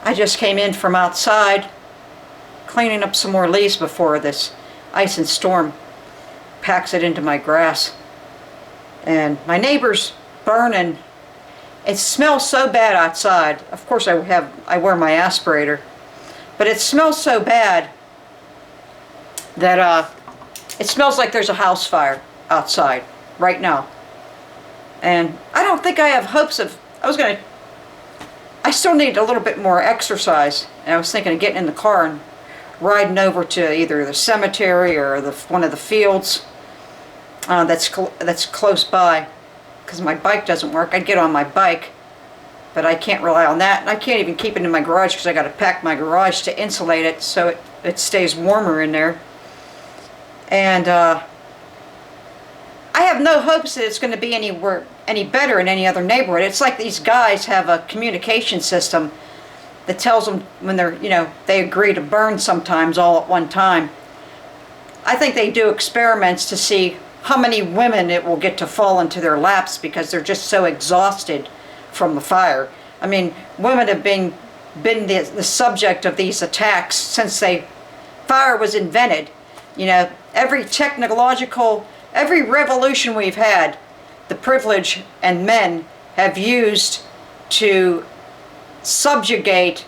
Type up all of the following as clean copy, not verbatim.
I just came in from outside cleaning up some more leaves before this ice and storm packs it into my grass. And my neighbor's burning. It smells so bad outside. Of course I wear my aspirator. But it smells so bad that it smells like there's a house fire outside right now. And I don't think I have hopes of, I still need a little bit more exercise. And I was thinking of getting in the car and riding over to either the cemetery or one of the fields that's close by. Because my bike doesn't work. I'd get on my bike, but I can't rely on that. And I can't even keep it in my garage because I got to pack my garage to insulate it so it stays warmer in there. And I have no hopes that it's going to be any better in any other neighborhood. It's like these guys have a communication system that tells them when they're, they agree to burn sometimes all at one time. I think they do experiments to see how many women it will get to fall into their laps because they're just so exhausted from the fire. I mean, women have been the subject of these attacks since fire was invented. Every every revolution we've had, the privilege and men have used to subjugate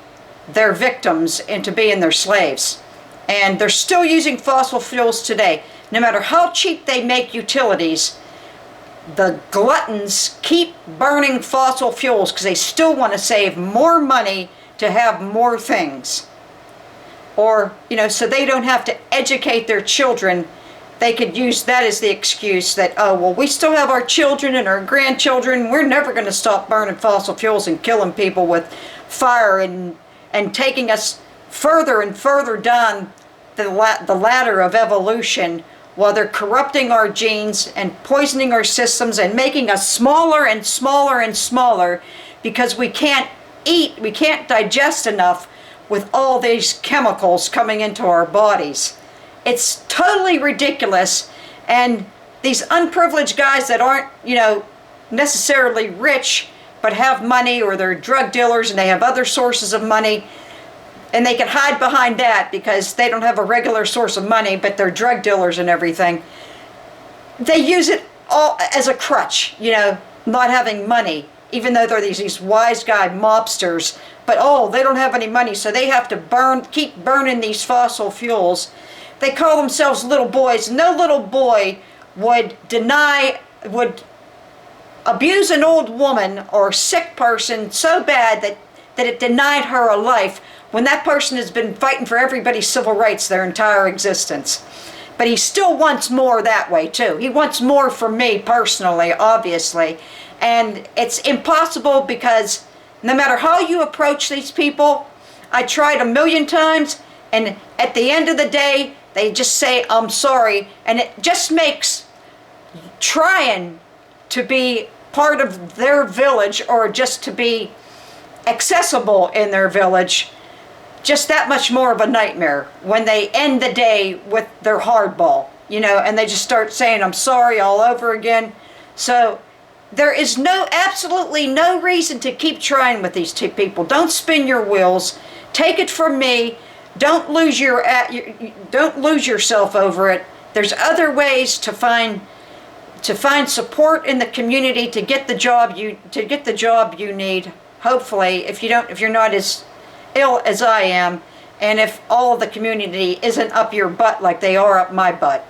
their victims into being their slaves. And they're still using fossil fuels today. No matter how cheap they make utilities, the gluttons keep burning fossil fuels because they still want to save more money to have more things. Or, so they don't have to educate their children. They could use that as the excuse that, oh, well, we still have our children and our grandchildren. We're never going to stop burning fossil fuels and killing people with fire and taking us further and further down the ladder of evolution, while they're corrupting our genes and poisoning our systems and making us smaller and smaller and smaller because we can't digest enough with all these chemicals coming into our bodies. It's totally ridiculous. And these unprivileged guys that aren't, necessarily rich but have money, or they're drug dealers and they have other sources of money, and they can hide behind that because they don't have a regular source of money, but they're drug dealers and everything. They use it all as a crutch, not having money, even though they're these wise guy mobsters. But they don't have any money, so they have to keep burning these fossil fuels. They call themselves little boys. No little boy would abuse an old woman or sick person so bad that it denied her a life, when that person has been fighting for everybody's civil rights their entire existence. But he still wants more that way too. He wants more from me personally, obviously. And it's impossible because no matter how you approach these people, I tried 1,000,000 times, and at the end of the day, they just say, I'm sorry. And it just makes trying to be part of their village, or just to be accessible in their village, just that much more of a nightmare when they end the day with their hardball, and they just start saying, I'm sorry all over again. So there is absolutely no reason to keep trying with these two people. Don't spin your wheels. Take it from me. Don't lose yourself over it. There's other ways to find support in the community to get the job you need. Hopefully, if you're not as ill as I am, and if all of the community isn't up your butt like they are up my butt.